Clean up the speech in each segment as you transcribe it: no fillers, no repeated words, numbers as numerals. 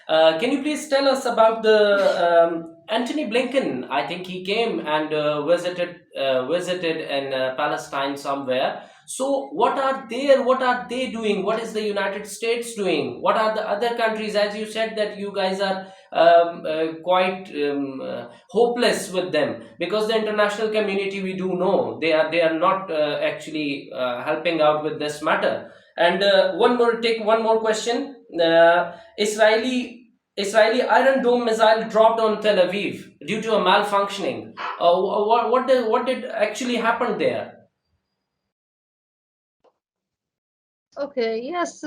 Can you please tell us about the Anthony Blinken? I think he came and visited in Palestine somewhere. So what are they doing? What is the United States doing? What are the other countries? As you said that you guys are quite hopeless with them, because the international community, we do know they are not actually helping out with this matter. And one more question. Israeli Iron Dome missile dropped on Tel Aviv due to a malfunctioning. What did actually happen there? Okay, yes,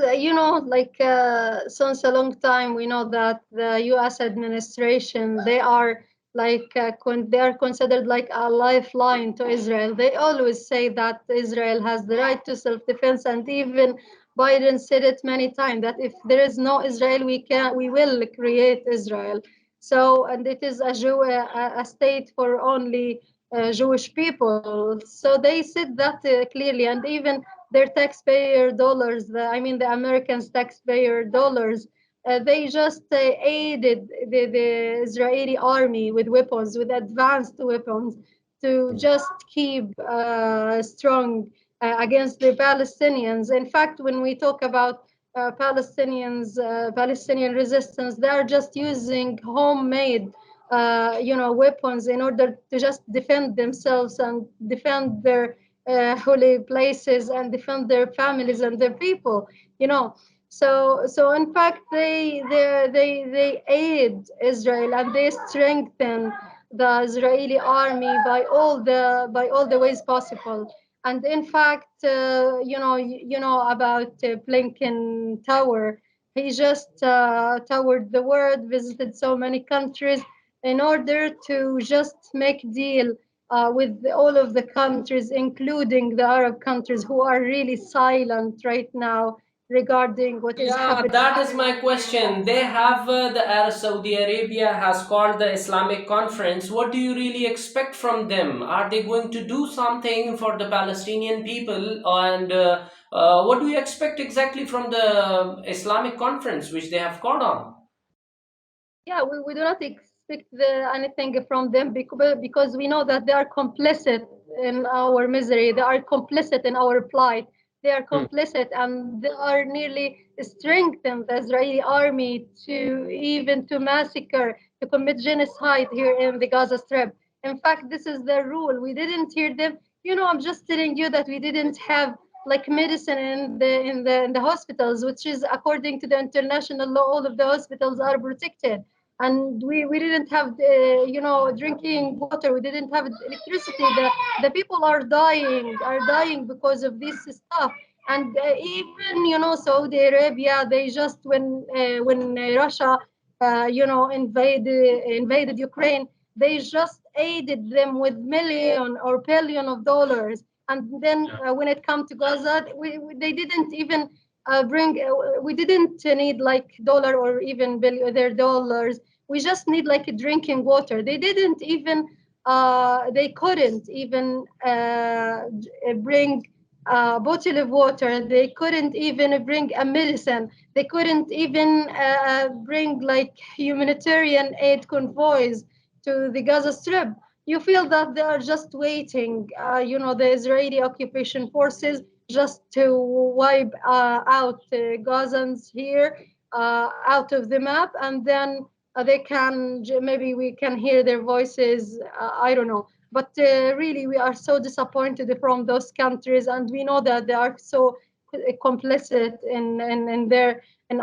since a long time we know that the U.S. administration, they are they are considered like a lifeline to Israel. They always say that Israel has the right to self-defense, and even Biden said it many times that if there is no Israel, we will create Israel. So, and it is a state for only Jewish people. So they said that clearly, and even their taxpayer dollars, I mean the Americans' taxpayer dollars, they just aided the Israeli army with weapons, with advanced weapons, to just keep strong against the Palestinians. In fact, when we talk about Palestinian resistance, they are just using homemade, weapons in order to just defend themselves and defend their holy places and defend their families and their people. You know, so in fact, they aid Israel and they strengthen the Israeli army by all the ways possible. And in fact, you know about Blinken Tower. He just toured the world, visited so many countries in order to just make deal with all of the countries, including the Arab countries, who are really silent right now regarding what is Yeah, happening. that is my question. They have the Saudi Arabia has called the Islamic conference. What do you really expect from them? Are they going to do something for the Palestinian people? And what do you expect exactly from the Islamic conference which they have called on? Yeah, we do not expect anything from them because we know that they are complicit in our misery. They are complicit in our plight. They are Hmm. complicit and they are nearly strengthened the Israeli army to even to massacre, to commit genocide here in the Gaza Strip. In fact, this is their rule. We didn't hear them. I'm just telling you that we didn't have like medicine in the hospitals, which is according to the international law, all of the hospitals are protected, and we didn't have drinking water, we didn't have electricity. The people are dying because of this stuff. And even Saudi Arabia, they just when Russia invaded Ukraine, they just aided them with million or billion of dollars. And then when it comes to Gaza, they didn't even bring we didn't need like dollar or even their dollars. We just need like a drinking water. They didn't even they couldn't even bring a bottle of water. They couldn't even bring a medicine. They couldn't even bring like humanitarian aid convoys to the Gaza Strip. You feel that they are just waiting, the Israeli occupation forces, just to wipe out Gazans here out of the map, and then they can maybe we can hear their voices. I don't know, but really we are so disappointed from those countries, and we know that they are so complicit in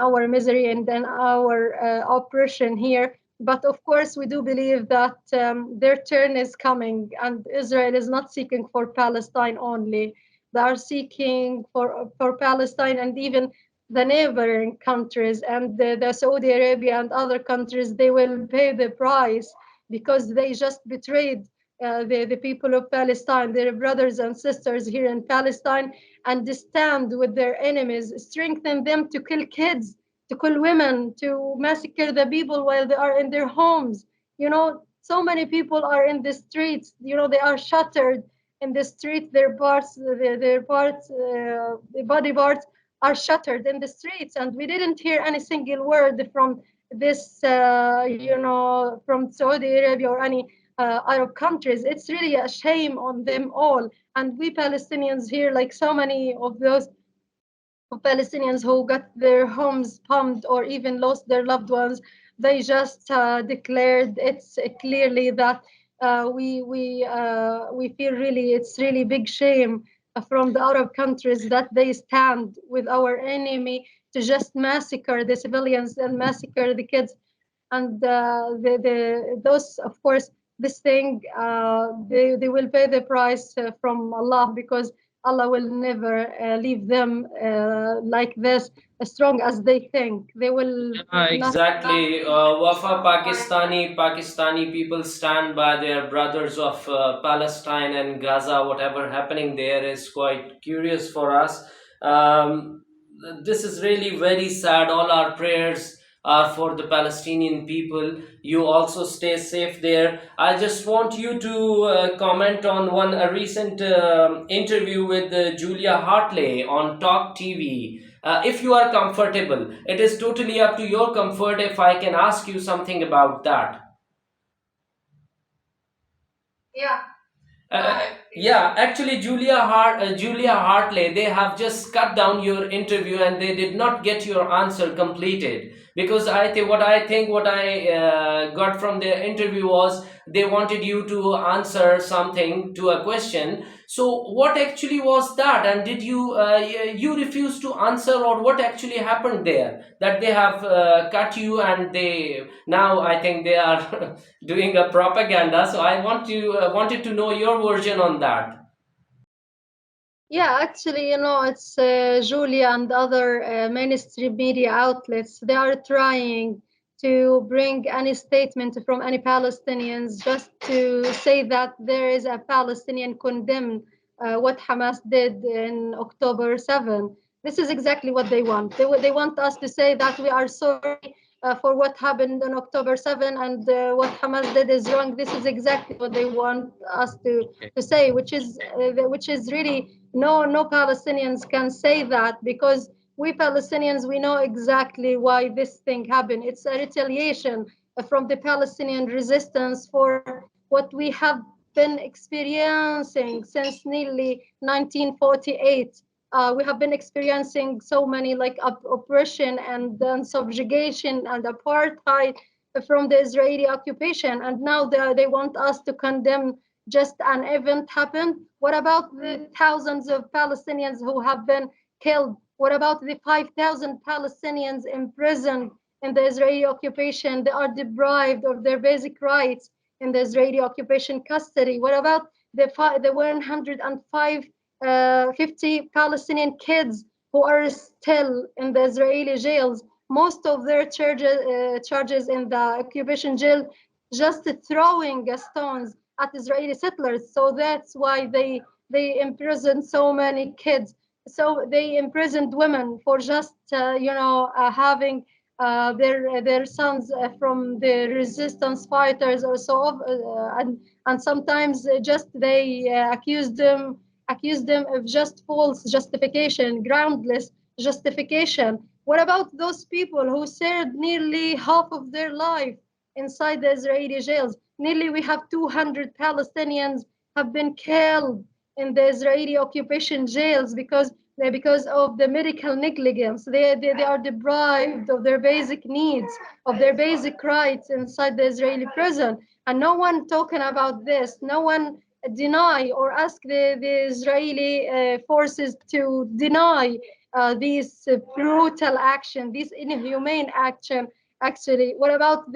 our misery and in our oppression here. But of course, we do believe that their turn is coming, and Israel is not seeking for Palestine only. They are seeking for Palestine and even the neighboring countries, and the Saudi Arabia and other countries. They will pay the price because they just betrayed the people of Palestine, their brothers and sisters here in Palestine, and stand with their enemies, strengthen them to kill kids, to kill women, to massacre the people while they are in their homes. So many people are in the streets. They are shattered in the street. Their parts, the body parts are shattered in the streets, and we didn't hear any single word from this, from Saudi Arabia or any Arab countries. It's really a shame on them all. And we Palestinians here, like so many of those Palestinians who got their homes bombed or even lost their loved ones, they just declared it's clearly that we feel really it's really big shame from the Arab countries that they stand with our enemy to just massacre the civilians and massacre the kids. And those, of course, this thing, they will pay the price from Allah, because Allah will never leave them like this, as strong as they think. They will not. Exactly. Wafa Pakistani people stand by their brothers of Palestine and Gaza. Whatever happening there is quite curious for us. Um, this is really very sad. All our prayers are for the Palestinian people. You also stay safe there. I just want you to comment on one a recent interview with Julia Hartley on Talk TV. If you are comfortable, it is totally up to your comfort if I can ask you something about that. Yeah. Yeah, actually, Julia Hartley, they have just cut down your interview and they did not get your answer completed, because what I got from their interview was they wanted you to answer something to a question. So, what actually was that, and did you refused to answer, or what actually happened there that they have cut you and they now I think they are doing a propaganda. So I wanted to know your version on that. Yeah, actually, it's Julia and other mainstream media outlets. They are trying to bring any statement from any Palestinians just to say that there is a Palestinian condemn what Hamas did in October 7. This is exactly what they want. They want us to say that we are sorry for what happened on October 7, and what Hamas did is wrong. This is exactly what they want us to say, which is really no Palestinians can say that, because we Palestinians, we know exactly why this thing happened. It's a retaliation from the Palestinian resistance for what we have been experiencing since nearly 1948. We have been experiencing so many like oppression and then subjugation and apartheid from the Israeli occupation, and now they want us to condemn just an event happened. What about the thousands of Palestinians who have been killed? What about the 5,000 Palestinians imprisoned in the Israeli occupation? They are deprived of their basic rights in the Israeli occupation custody. What about the 105 50 Palestinian kids who are still in the Israeli jails? Most of their charges in the occupation jail just throwing stones at Israeli settlers. So that's why they imprisoned so many kids. So they imprisoned women for just having their sons from the resistance fighters or so, and sometimes just they accuse them of just false justification, groundless justification. What about those people who served nearly half of their life inside the Israeli jails? Nearly we have 200 Palestinians have been killed in the Israeli occupation jails because of the medical negligence. They are deprived of their basic needs, of their basic rights inside the Israeli prison. And no one talking about this. No one deny or ask the Israeli forces to deny these brutal action, this inhumane action. Actually, what about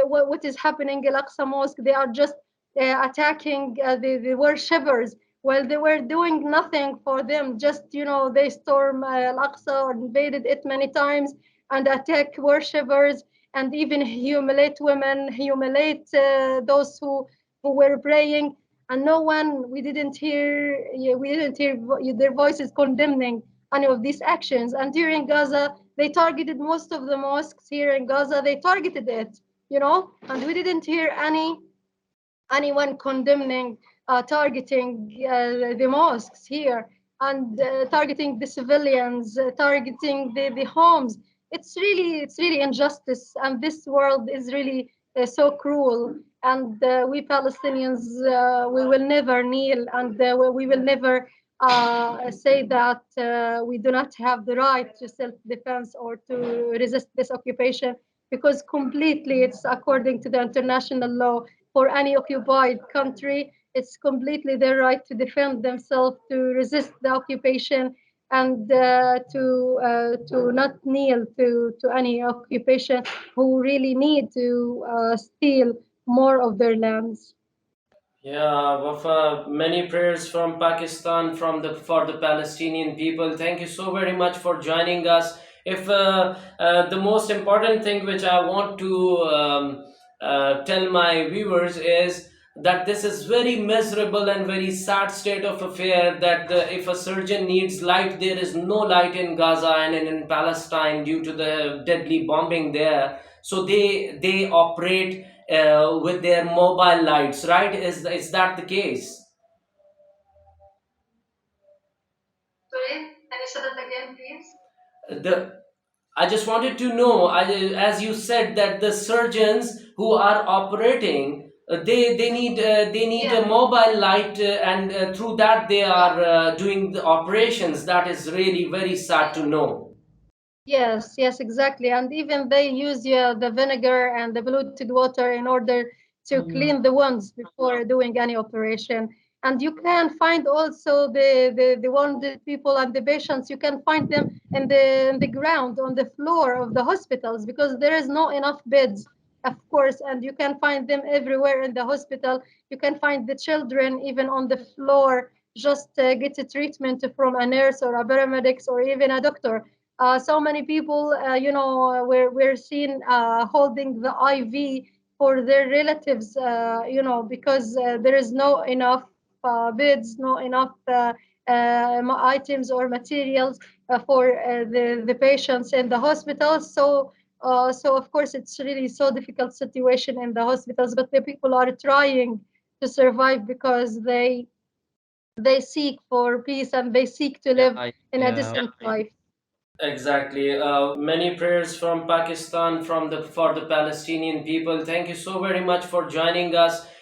what is happening in Al-Aqsa Mosque? They are just attacking the worshippers. Well, they were doing nothing for them. Just they storm Al-Aqsa or invaded it many times and attack worshippers and even humiliate women, humiliate those who were praying. And no one, we didn't hear, yeah, we didn't hear their voices condemning any of these actions. And during Gaza, they targeted most of the mosques here in Gaza. They targeted it, and we didn't hear anyone condemning targeting the mosques here and targeting the civilians, targeting the homes. it's really injustice, and this world is really so cruel. And we Palestinians, we will never kneel, and we will never say that we do not have the right to self-defense or to resist this occupation, because completely it's according to the international law. For any occupied country, it's completely their right to defend themselves, to resist the occupation, and to not kneel to any occupation who really need to steal more of their lands. Yeah, Wafa, many prayers from Pakistan from the for the Palestinian people. Thank you so very much for joining us. If the most important thing which I want to tell my viewers is that this is very miserable and very sad state of affair, that if a surgeon needs light, there is no light in Gaza and in Palestine due to the deadly bombing there. So they operate with their mobile lights, right? Is that the case? Sorry, can you say that again, please? The I just wanted to know, as you said, that the surgeons who are operating, they need a Yeah. mobile light, and through that they Yeah. are doing the operations. That is really very sad to know. Yes, yes, exactly. And even they use the vinegar and the polluted water in order to clean the wounds before doing any operation. And you can find also the wounded people and the patients, you can find them in the ground, on the floor of the hospitals, because there is no enough beds, of course, and you can find them everywhere in the hospital. You can find the children even on the floor, just get a treatment from a nurse or a paramedics or even a doctor. So many people, we're seen holding the IV for their relatives, because there is no enough beds, no enough items or materials for the patients in the hospitals. So of course, it's really so difficult situation in the hospitals, but the people are trying to survive because they seek for peace and they seek to live in a decent life. Exactly. Many prayers from Pakistan from the for the Palestinian people. Thank you so very much for joining us.